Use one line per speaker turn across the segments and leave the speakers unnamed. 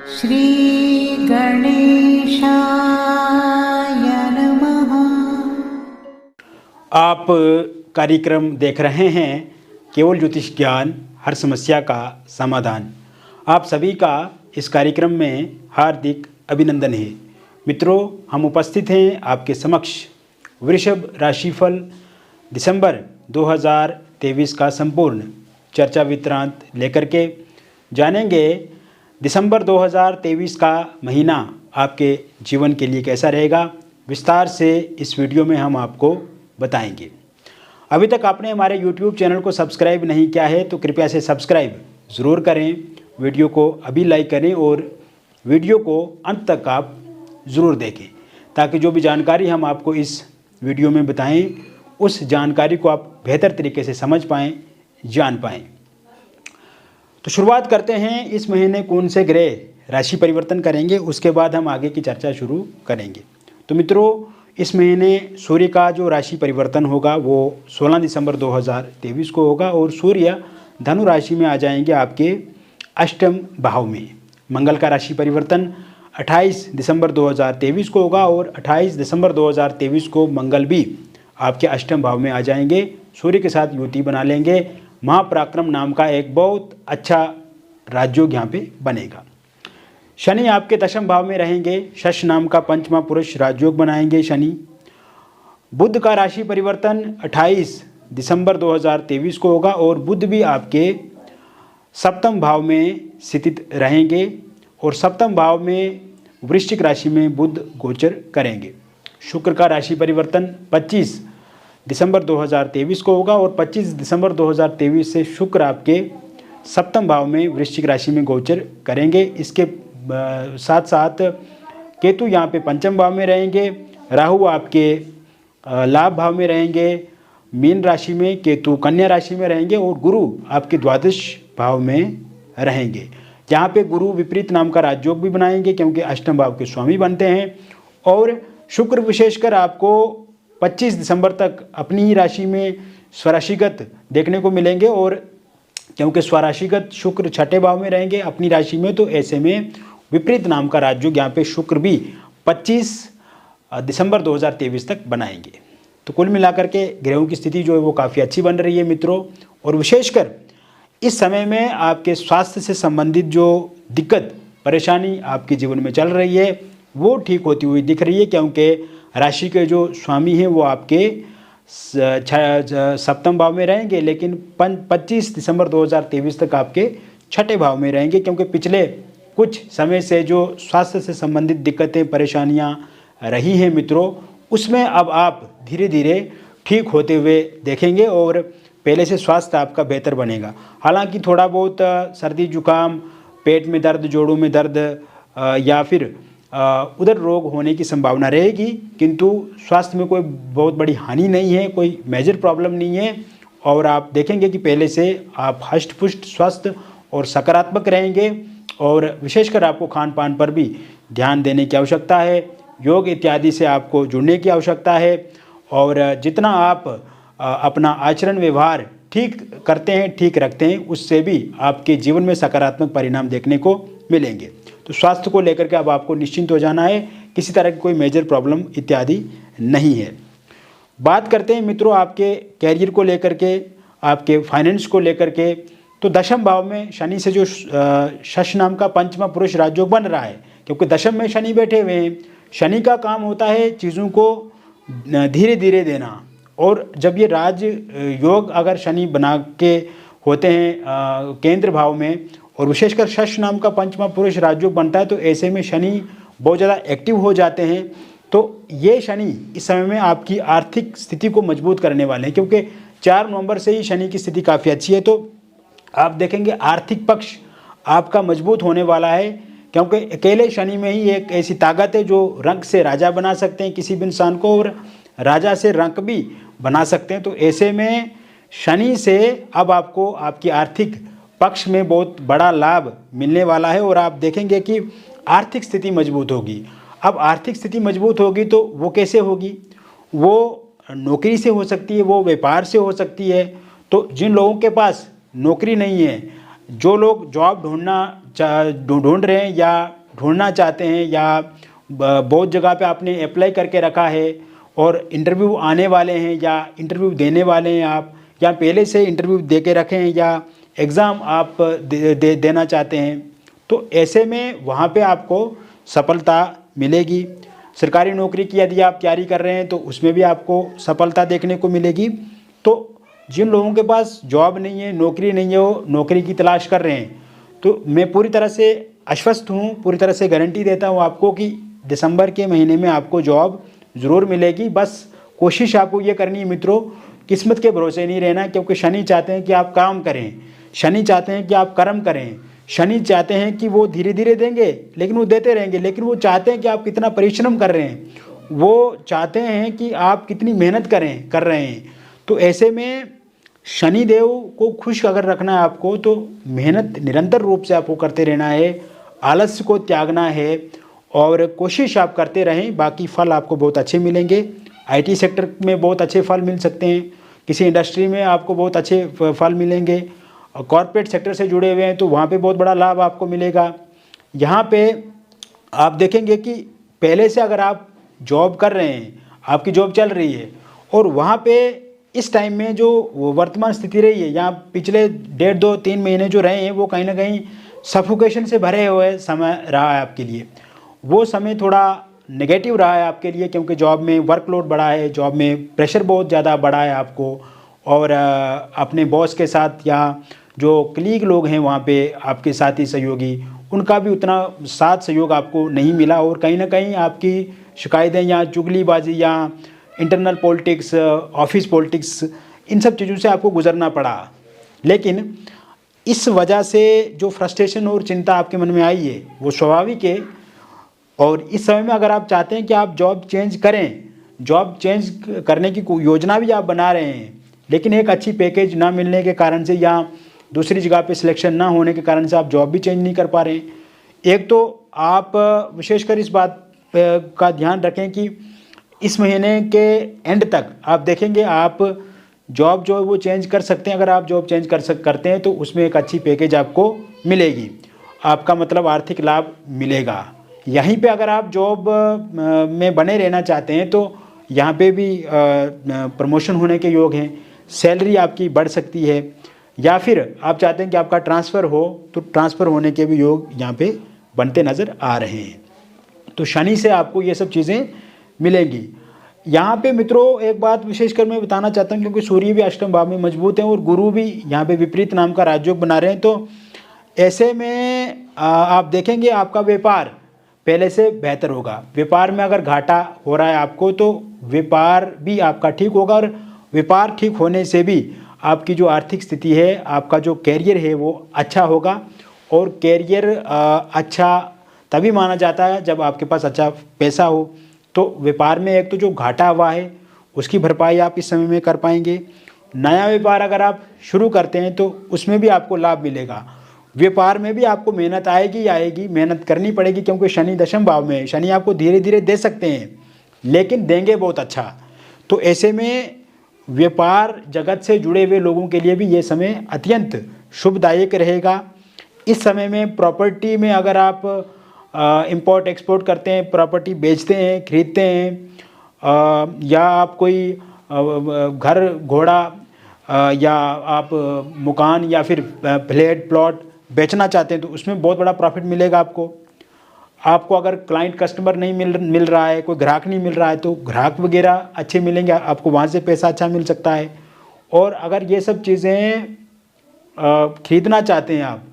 श्री गणेशाय नमः।
आप कार्यक्रम देख रहे हैं केवल ज्योतिष ज्ञान, हर समस्या का समाधान। आप सभी का इस कार्यक्रम में हार्दिक अभिनंदन है। मित्रों, हम उपस्थित हैं आपके समक्ष वृषभ राशिफल दिसंबर 2023 का संपूर्ण चर्चा विवरांत लेकर के जानेंगे दिसंबर 2023 का महीना आपके जीवन के लिए कैसा रहेगा। विस्तार से इस वीडियो में हम आपको बताएंगे। अभी तक आपने हमारे YouTube चैनल को सब्सक्राइब नहीं किया है तो कृपया से सब्सक्राइब ज़रूर करें। वीडियो को अभी लाइक करें और वीडियो को अंत तक आप ज़रूर देखें ताकि जो भी जानकारी हम आपको इस वीडियो में बताएं उस जानकारी को आप बेहतर तरीके से समझ पाएँ, जान पाएँ। तो शुरुआत करते हैं, इस महीने कौन से ग्रह राशि परिवर्तन करेंगे, उसके बाद हम आगे की चर्चा शुरू करेंगे। तो मित्रों, इस महीने सूर्य का जो राशि परिवर्तन होगा वो 16 दिसंबर 2023 को होगा और सूर्य धनु राशि में आ जाएंगे आपके अष्टम भाव में। मंगल का राशि परिवर्तन 28 दिसंबर 2023 को होगा और 28 दिसंबर 2023 को मंगल भी आपके अष्टम भाव में आ जाएंगे, सूर्य के साथ युति बना लेंगे। महापराक्रम नाम का एक बहुत अच्छा राजयोग यहाँ पे बनेगा। शनि आपके दशम भाव में रहेंगे, शश नाम का पंचमा पुरुष राजयोग बनाएंगे शनि। बुध का राशि परिवर्तन 28 दिसंबर 2023 को होगा और बुध भी आपके सप्तम भाव में स्थित रहेंगे और सप्तम भाव में वृश्चिक राशि में बुध गोचर करेंगे। शुक्र का राशि परिवर्तन 25 दिसंबर 2023 को होगा और 25 दिसंबर 2023 से शुक्र आपके सप्तम भाव में वृश्चिक राशि में गोचर करेंगे। इसके साथ साथ केतु यहाँ पे पंचम भाव में रहेंगे, राहु आपके लाभ भाव में रहेंगे मीन राशि में, केतु कन्या राशि में रहेंगे और गुरु आपके द्वादश भाव में रहेंगे। यहाँ पे गुरु विपरीत नाम का राजयोग भी बनाएंगे क्योंकि अष्टम भाव के स्वामी बनते हैं। और शुक्र विशेषकर आपको 25 दिसंबर तक अपनी ही राशि में स्वराशिगत देखने को मिलेंगे और क्योंकि स्वराशिगत शुक्र छठे भाव में रहेंगे अपनी राशि में, तो ऐसे में विपरीत नाम का राजयोग यहाँ पे शुक्र भी 25 दिसंबर 2023 तक बनाएंगे। तो कुल मिलाकर के ग्रहों की स्थिति जो है वो काफ़ी अच्छी बन रही है मित्रों। और विशेषकर इस समय में आपके स्वास्थ्य से संबंधित जो दिक्कत परेशानी आपके जीवन में चल रही है वो ठीक होती हुई दिख रही है क्योंकि राशि के जो स्वामी हैं वो आपके सप्तम भाव में रहेंगे, लेकिन 25 दिसंबर 2023 तक आपके छठे भाव में रहेंगे क्योंकि पिछले कुछ समय से जो स्वास्थ्य से संबंधित दिक्कतें परेशानियां रही हैं मित्रों, उसमें अब आप धीरे धीरे ठीक होते हुए देखेंगे और पहले से स्वास्थ्य आपका बेहतर बनेगा। हालांकि थोड़ा बहुत सर्दी जुकाम, पेट में दर्द, जोड़ों में दर्द या फिर उधर रोग होने की संभावना रहेगी, किंतु स्वास्थ्य में कोई बहुत बड़ी हानि नहीं है, कोई मेजर प्रॉब्लम नहीं है और आप देखेंगे कि पहले से आप हष्ट पुष्ट स्वस्थ और सकारात्मक रहेंगे। और विशेषकर आपको खान पान पर भी ध्यान देने की आवश्यकता है, योग इत्यादि से आपको जुड़ने की आवश्यकता है और जितना आप अपना आचरण व्यवहार ठीक करते हैं, ठीक रखते हैं, उससे भी आपके जीवन में सकारात्मक परिणाम देखने को मिलेंगे। तो स्वास्थ्य को लेकर के अब आपको निश्चिंत हो जाना है, किसी तरह की कोई मेजर प्रॉब्लम इत्यादि नहीं है। बात करते हैं मित्रों आपके कैरियर को लेकर के, आपके फाइनेंस को लेकर के। तो दशम भाव में शनि से जो शश नाम का पंचमा पुरुष राजयोग बन रहा है क्योंकि दशम में शनि बैठे हुए हैं। शनि का काम होता है चीज़ों को धीरे धीरे देना और जब ये राज योग अगर शनि बना के होते हैं केंद्र भाव में और विशेषकर शश नाम का पंचमा पुरुष राजयोग बनता है तो ऐसे में शनि बहुत ज़्यादा एक्टिव हो जाते हैं। तो ये शनि इस समय में आपकी आर्थिक स्थिति को मजबूत करने वाले हैं क्योंकि 4 नवंबर से ही शनि की स्थिति काफ़ी अच्छी है। तो आप देखेंगे आर्थिक पक्ष आपका मजबूत होने वाला है क्योंकि अकेले शनि में ही एक ऐसी ताकत है जो रंक से राजा बना सकते हैं किसी भी इंसान को और राजा से रंक भी बना सकते हैं। तो ऐसे में शनि से अब आपको आपकी आर्थिक पक्ष में बहुत बड़ा लाभ मिलने वाला है और आप देखेंगे कि आर्थिक स्थिति मजबूत होगी। अब आर्थिक स्थिति मजबूत होगी तो वो कैसे होगी? वो नौकरी से हो सकती है, वो व्यापार से हो सकती है। तो जिन लोगों के पास नौकरी नहीं है जो लोग जॉब ढूंढ रहे हैं या ढूंढना चाहते हैं या बहुत जगह पे आपने अप्लाई करके रखा है और इंटरव्यू आने वाले हैं या इंटरव्यू देने वाले हैं आप, या पहले से इंटरव्यू दे के रखे हैं या एग्ज़ाम आप देना चाहते हैं, तो ऐसे में वहाँ पे आपको सफलता मिलेगी। सरकारी नौकरी की यदि आप तैयारी कर रहे हैं तो उसमें भी आपको सफलता देखने को मिलेगी। तो जिन लोगों के पास जॉब नहीं है, नौकरी नहीं है, वो नौकरी की तलाश कर रहे हैं, तो मैं पूरी तरह से आश्वस्त हूँ, पूरी तरह से गारंटी देता हूँ आपको कि दिसंबर के महीने में आपको जॉब ज़रूर मिलेगी। बस कोशिश आपको ये करनी है मित्रों, किस्मत के भरोसे नहीं रहना, क्योंकि शनि चाहते हैं कि आप काम करें, शनि चाहते हैं कि आप कर्म करें, शनि चाहते हैं कि वो धीरे धीरे देंगे लेकिन वो देते रहेंगे, लेकिन वो चाहते हैं कि आप कितना परिश्रम कर रहे हैं, वो चाहते हैं कि आप कितनी मेहनत कर रहे हैं। तो ऐसे में शनि देव को खुश अगर रखना है आपको, तो मेहनत निरंतर रूप से आपको करते रहना है, आलस्य को त्यागना है और कोशिश आप करते रहें, बाकी फल आपको बहुत अच्छे मिलेंगे। आईटी सेक्टर में बहुत अच्छे फल मिल सकते हैं, किसी इंडस्ट्री में आपको बहुत अच्छे फल मिलेंगे, और कॉर्पोरेट सेक्टर से जुड़े हुए हैं तो वहाँ पे बहुत बड़ा लाभ आपको मिलेगा। यहाँ पे आप देखेंगे कि पहले से अगर आप जॉब कर रहे हैं, आपकी जॉब चल रही है और वहाँ पे इस टाइम में जो वर्तमान स्थिति रही है, यहाँ पिछले 1.5-2-3 महीने जो रहे हैं वो कहीं ना कहीं सफोकेशन से भरे हुए समय रहा है आपके लिए। वो समय थोड़ा नेगेटिव रहा है आपके लिए, क्योंकि जॉब में वर्कलोड बढ़ा है, जॉब में प्रेशर बहुत ज़्यादा बढ़ा है आपको, और अपने बॉस के साथ या जो कलीग लोग हैं वहाँ पे आपके साथी सहयोगी, उनका भी उतना साथ सहयोग आपको नहीं मिला, और कहीं ना कहीं आपकी शिकायतें या चुगलीबाजी या इंटरनल पॉलिटिक्स, ऑफिस पॉलिटिक्स, इन सब चीज़ों से आपको गुजरना पड़ा। लेकिन इस वजह से जो फ्रस्ट्रेशन और चिंता आपके मन में आई है वो स्वाभाविक है, और इस समय में अगर आप चाहते हैं कि आप जॉब चेंज करें, जॉब चेंज करने की योजना भी आप बना रहे हैं, लेकिन एक अच्छी पैकेज ना मिलने के कारण से या दूसरी जगह पे सिलेक्शन ना होने के कारण से आप जॉब भी चेंज नहीं कर पा रहे हैं। एक तो आप विशेषकर इस बात का ध्यान रखें कि इस महीने के एंड तक आप देखेंगे आप जॉब जो है वो चेंज कर सकते हैं। अगर आप जॉब चेंज करते हैं तो उसमें एक अच्छी पैकेज आपको मिलेगी, आपका मतलब आर्थिक लाभ मिलेगा। यहीं पे अगर आप जॉब में बने रहना चाहते हैं तो यहाँ पे भी प्रमोशन होने के योग हैं, सैलरी आपकी बढ़ सकती है, या फिर आप चाहते हैं कि आपका ट्रांसफ़र हो तो ट्रांसफ़र होने के भी योग यहाँ पे बनते नज़र आ रहे हैं। तो शनि से आपको ये सब चीज़ें मिलेंगी। यहाँ पे मित्रों एक बात विशेषकर मैं बताना चाहता हूँ, क्योंकि सूर्य भी अष्टम भाव में मजबूत हैं और गुरु भी यहाँ पे विपरीत नाम का राजयोग बना रहे हैं, तो ऐसे में आप देखेंगे आपका व्यापार पहले से बेहतर होगा। व्यापार में अगर घाटा हो रहा है आपको तो व्यापार भी आपका ठीक होगा, और व्यापार ठीक होने से भी आपकी जो आर्थिक स्थिति है, आपका जो कैरियर है वो अच्छा होगा। और कैरियर अच्छा तभी माना जाता है जब आपके पास अच्छा पैसा हो। तो व्यापार में एक तो जो घाटा हुआ है उसकी भरपाई आप इस समय में कर पाएंगे। नया व्यापार अगर आप शुरू करते हैं तो उसमें भी आपको लाभ मिलेगा। व्यापार में भी आपको मेहनत आएगी, मेहनत करनी पड़ेगी, क्योंकि शनि दशम भाव में है। शनि आपको धीरे धीरे दे सकते हैं लेकिन देंगे बहुत अच्छा। तो ऐसे में व्यापार जगत से जुड़े हुए लोगों के लिए भी ये समय अत्यंत शुभदायक रहेगा। इस समय में प्रॉपर्टी में अगर आप इंपोर्ट एक्सपोर्ट करते हैं, प्रॉपर्टी बेचते हैं, खरीदते हैं, या आप कोई घर घोड़ा या आप मकान या फिर फ्लैट प्लॉट बेचना चाहते हैं तो उसमें बहुत बड़ा प्रॉफिट मिलेगा आपको। अगर क्लाइंट कस्टमर नहीं मिल रहा है, कोई ग्राहक नहीं मिल रहा है तो ग्राहक वगैरह अच्छे मिलेंगे, आपको वहाँ से पैसा अच्छा मिल सकता है। और अगर ये सब चीज़ें खरीदना चाहते हैं आप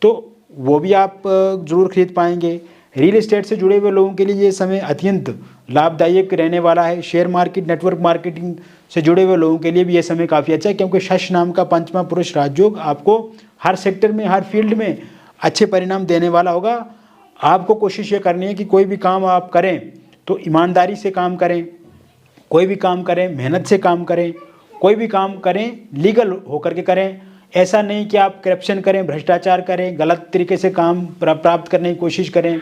तो वो भी आप ज़रूर खरीद पाएंगे। रियल एस्टेट से जुड़े हुए लोगों के लिए ये समय अत्यंत लाभदायक रहने वाला है। शेयर मार्केट, नेटवर्क मार्केटिंग से जुड़े हुए लोगों के लिए भी ये समय काफ़ी अच्छा है, क्योंकि शश नाम का पंचमा पुरुष राजयोग आपको हर सेक्टर में, हर फील्ड में अच्छे परिणाम देने वाला होगा। आपको कोशिश ये करनी है कि कोई भी काम आप करें तो ईमानदारी से काम करें, कोई भी काम करें मेहनत से काम करें, कोई भी काम करें लीगल होकर के करें। ऐसा नहीं कि आप करप्शन करें, भ्रष्टाचार करें, गलत तरीके से काम प्राप्त करने की कोशिश करें,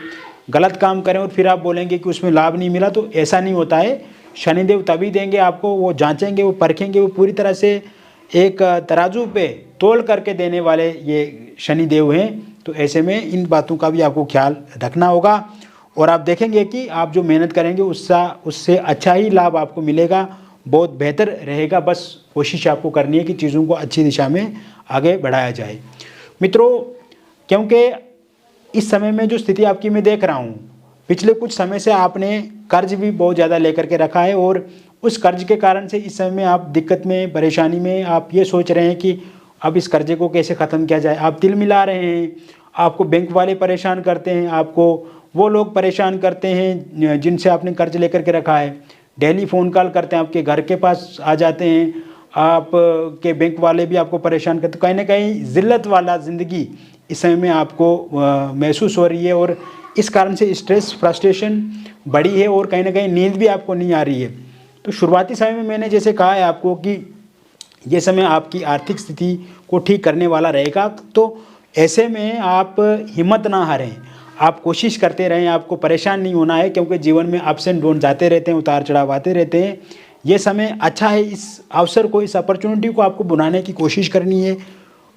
गलत काम करें और फिर आप बोलेंगे कि उसमें लाभ नहीं मिला, तो ऐसा नहीं होता है। शनिदेव तभी देंगे आपको, वो जांचेंगे, वो परखेंगे, वो पूरी तरह से एक तराजू पे तोल करके देने वाले ये शनि देव हैं। तो ऐसे में इन बातों का भी आपको ख्याल रखना होगा और आप देखेंगे कि आप जो मेहनत करेंगे उससे अच्छा ही लाभ आपको मिलेगा, बहुत बेहतर रहेगा। बस कोशिश आपको करनी है कि चीज़ों को अच्छी दिशा में आगे बढ़ाया जाए। मित्रों, क्योंकि इस समय में जो स्थिति आपकी मैं देख रहा हूँ, पिछले कुछ समय से आपने कर्ज भी बहुत ज़्यादा लेकर के रखा है और उस कर्ज के कारण से इस समय में आप दिक्कत में, परेशानी में, आप ये सोच रहे हैं कि अब इस कर्जे को कैसे ख़त्म किया जाए। आप तिल मिला रहे हैं, आपको बैंक वाले परेशान करते हैं, आपको वो लोग परेशान करते हैं जिनसे आपने कर्ज लेकर के रखा है, डेली फ़ोन कॉल करते हैं, आपके घर के पास आ जाते हैं, आप के बैंक वाले भी आपको परेशान करते। कहीं ना कहीं ज़िल्लत वाला ज़िंदगी इस समय में आपको महसूस हो रही है और इस कारण से स्ट्रेस, फ्रस्ट्रेशन बढ़ी है और कहीं ना कहीं नींद भी आपको नहीं आ रही है। तो शुरुआती समय में मैंने जैसे कहा है आपको कि ये समय आपकी आर्थिक स्थिति को ठीक करने वाला रहेगा। तो ऐसे में आप हिम्मत ना हारें, आप कोशिश करते रहें, आपको परेशान नहीं होना है, क्योंकि जीवन में अप्स एंड डाउन जाते रहते हैं, उतार चढ़ाव आते रहते हैं। ये समय अच्छा है, इस अवसर को, इस अपॉर्चुनिटी को आपको बनाने की कोशिश करनी है।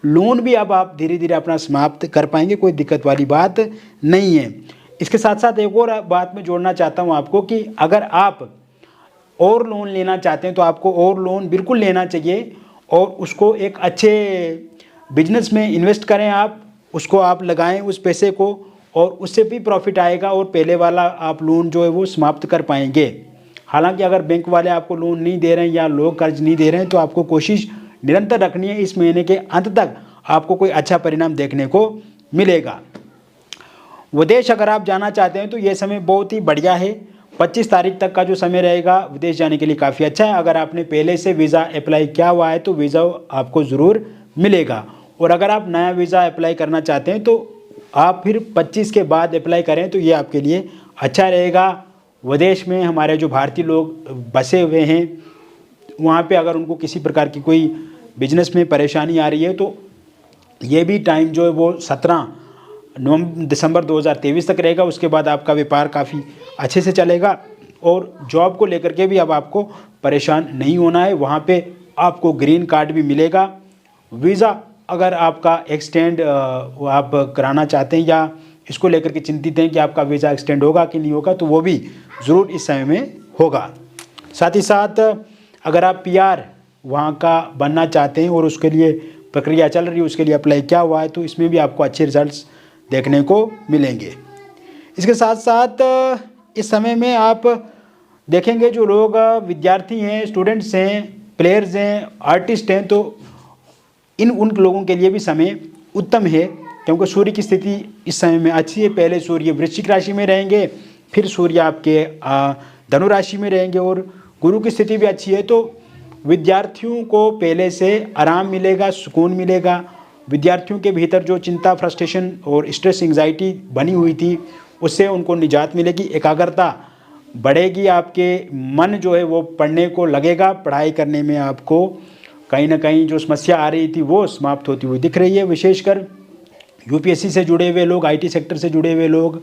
लोन भी अब आप धीरे धीरे अपना समाप्त कर पाएंगे, कोई दिक्कत वाली बात नहीं है। इसके साथ साथ एक और बात मैं जोड़ना चाहता हूँ आपको कि अगर आप और लोन लेना चाहते हैं तो आपको और लोन बिल्कुल लेना चाहिए और उसको एक अच्छे बिजनेस में इन्वेस्ट करें, आप उसको आप लगाएं उस पैसे को और उससे भी प्रॉफिट आएगा और पहले वाला आप लोन जो है वो समाप्त कर पाएंगे। हालांकि अगर बैंक वाले आपको लोन नहीं दे रहे हैं या लोग कर्ज नहीं दे रहे हैं तो आपको कोशिश निरंतर रखनी है, इस महीने के अंत तक आपको कोई अच्छा परिणाम देखने को मिलेगा। विदेश अगर आप जाना चाहते हैं तो ये समय बहुत ही बढ़िया है। 25 तारीख तक का जो समय रहेगा विदेश जाने के लिए काफ़ी अच्छा है। अगर आपने पहले से वीज़ा अप्लाई किया हुआ है तो वीज़ा आपको ज़रूर मिलेगा और अगर आप नया वीज़ा अप्लाई करना चाहते हैं तो आप फिर 25 के बाद अप्लाई करें तो ये आपके लिए अच्छा रहेगा। विदेश में हमारे जो भारतीय लोग बसे हुए हैं वहाँ पे अगर उनको किसी प्रकार की कोई बिजनेस में परेशानी आ रही है तो ये भी टाइम जो है वो 17 दिसंबर 2023 तक रहेगा। उसके बाद आपका व्यापार काफ़ी अच्छे से चलेगा और जॉब को लेकर के भी अब आपको परेशान नहीं होना है। वहाँ पे आपको ग्रीन कार्ड भी मिलेगा। वीज़ा अगर आपका एक्सटेंड आप कराना चाहते हैं या इसको लेकर के चिंतित हैं कि आपका वीज़ा एक्सटेंड होगा कि नहीं होगा तो वो भी ज़रूर इस समय में होगा। साथ ही साथ अगर आप PR वहाँ का बनना चाहते हैं और उसके लिए प्रक्रिया चल रही है, उसके लिए अप्लाई किया हुआ है तो इसमें भी आपको अच्छे रिजल्ट्स देखने को मिलेंगे। इसके साथ साथ इस समय में आप देखेंगे जो लोग विद्यार्थी हैं, स्टूडेंट्स हैं, प्लेयर्स हैं, आर्टिस्ट हैं तो उन लोगों के लिए भी समय उत्तम है क्योंकि सूर्य की स्थिति इस समय में अच्छी है। पहले सूर्य वृश्चिक राशि में रहेंगे, फिर सूर्य आपके धनु राशि में रहेंगे और गुरु की स्थिति भी अच्छी है। तो विद्यार्थियों को पहले से आराम मिलेगा, सुकून मिलेगा। विद्यार्थियों के भीतर जो चिंता, फ्रस्ट्रेशन और स्ट्रेस, एंग्जाइटी बनी हुई थी उससे उनको निजात मिलेगी, एकाग्रता बढ़ेगी, आपके मन जो है वो पढ़ने को लगेगा, पढ़ाई करने में आपको कहीं ना कहीं जो समस्या आ रही थी वो समाप्त होती हुई दिख रही है। विशेषकर UPSC से जुड़े हुए लोग, IT सेक्टर से जुड़े हुए लोग,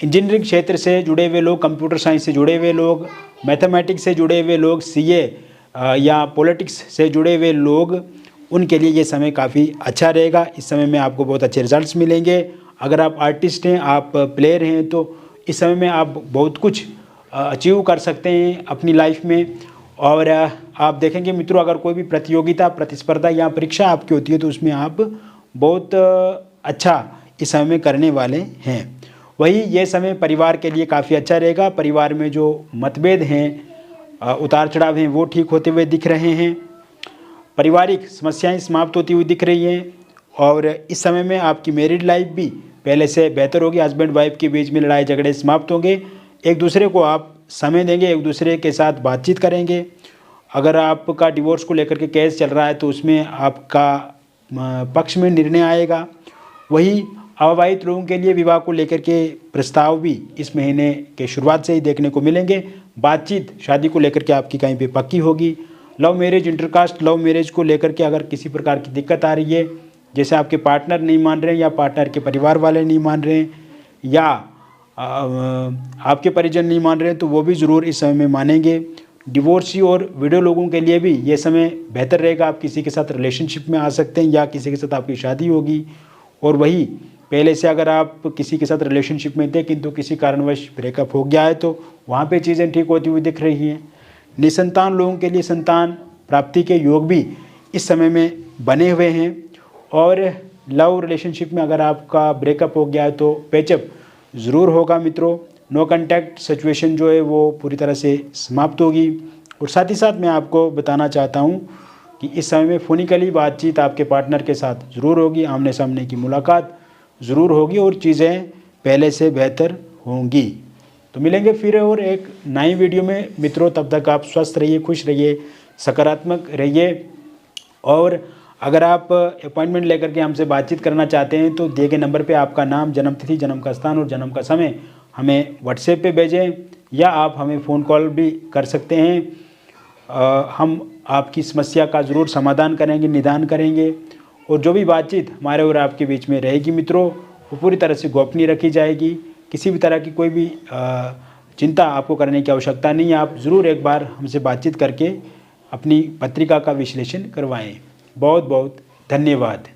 इंजीनियरिंग क्षेत्र से जुड़े हुए लोग, कंप्यूटर साइंस से जुड़े हुए लोग, मैथमेटिक्स से जुड़े हुए लोग, CA या पॉलिटिक्स से जुड़े हुए लोग, उनके लिए ये समय काफ़ी अच्छा रहेगा। इस समय में आपको बहुत अच्छे रिजल्ट्स मिलेंगे। अगर आप आर्टिस्ट हैं, आप प्लेयर हैं तो इस समय में आप बहुत कुछ अचीव कर सकते हैं अपनी लाइफ में। और आप देखेंगे मित्रों, अगर कोई भी प्रतियोगिता, प्रतिस्पर्धा या परीक्षा आपकी होती है तो उसमें आप बहुत अच्छा इस समय में करने वाले हैं। वही ये समय परिवार के लिए काफ़ी अच्छा रहेगा। परिवार में जो मतभेद हैं, उतार चढ़ाव हैं, वो ठीक होते हुए दिख रहे हैं। पारिवारिक समस्याएं समाप्त होती हुई दिख रही हैं और इस समय में आपकी मैरिड लाइफ भी पहले से बेहतर होगी। हस्बैंड वाइफ के बीच में लड़ाई झगड़े समाप्त होंगे, एक दूसरे को आप समय देंगे, एक दूसरे के साथ बातचीत करेंगे। अगर आपका डिवोर्स को लेकर के केस चल रहा है तो उसमें आपका पक्ष में निर्णय आएगा। वही अविवाहित लोगों के लिए विवाह को लेकर के प्रस्ताव भी इस महीने के शुरुआत से ही देखने को मिलेंगे। बातचीत शादी को लेकर के आपकी कहीं पे पक्की होगी। Love marriage, intercaste love marriage को लेकर के अगर किसी प्रकार की दिक्कत आ रही है, जैसे आपके पार्टनर नहीं मान रहे हैं या पार्टनर के परिवार वाले नहीं मान रहे हैं या आपके परिजन नहीं मान रहे हैं, तो वो भी ज़रूर इस समय में मानेंगे। डिवोर्सी और विडो लोगों के लिए भी ये समय बेहतर रहेगा। आप किसी के साथ रिलेशनशिप में आ सकते हैं या किसी के साथ आपकी शादी होगी। और वही पहले से अगर आप किसी के साथ रिलेशनशिप में थे किंतु किसी कारणवश ब्रेकअप हो गया है तो वहाँ पे चीज़ें ठीक होती हुई दिख रही हैं। निसंतान लोगों के लिए संतान प्राप्ति के योग भी इस समय में बने हुए हैं। और लव रिलेशनशिप में अगर आपका ब्रेकअप हो गया है तो पैचअप ज़रूर होगा मित्रों। नो कांटेक्ट सिचुएशन जो है वो पूरी तरह से समाप्त होगी। और साथ ही साथ मैं आपको बताना चाहता हूँ कि इस समय में फोनिकली बातचीत आपके पार्टनर के साथ ज़रूर होगी, आमने सामने की मुलाकात ज़रूर होगी और चीज़ें पहले से बेहतर होंगी। तो मिलेंगे फिर और एक नई वीडियो में मित्रों। तब तक आप स्वस्थ रहिए, खुश रहिए, सकारात्मक रहिए। और अगर आप अपॉइंटमेंट लेकर के हमसे बातचीत करना चाहते हैं तो दिए गए नंबर पे आपका नाम, जन्म तिथि, जन्म का स्थान और जन्म का समय हमें व्हाट्सएप पे भेजें या आप हमें फ़ोन कॉल भी कर सकते हैं। हम आपकी समस्या का ज़रूर समाधान करेंगे, निदान करेंगे। और जो भी बातचीत हमारे और आपके बीच में रहेगी मित्रों वो पूरी तरह से गोपनीय रखी जाएगी। किसी भी तरह की कोई भी चिंता आपको करने की आवश्यकता नहीं है। आप ज़रूर एक बार हमसे बातचीत करके अपनी पत्रिका का विश्लेषण करवाएं। बहुत बहुत धन्यवाद।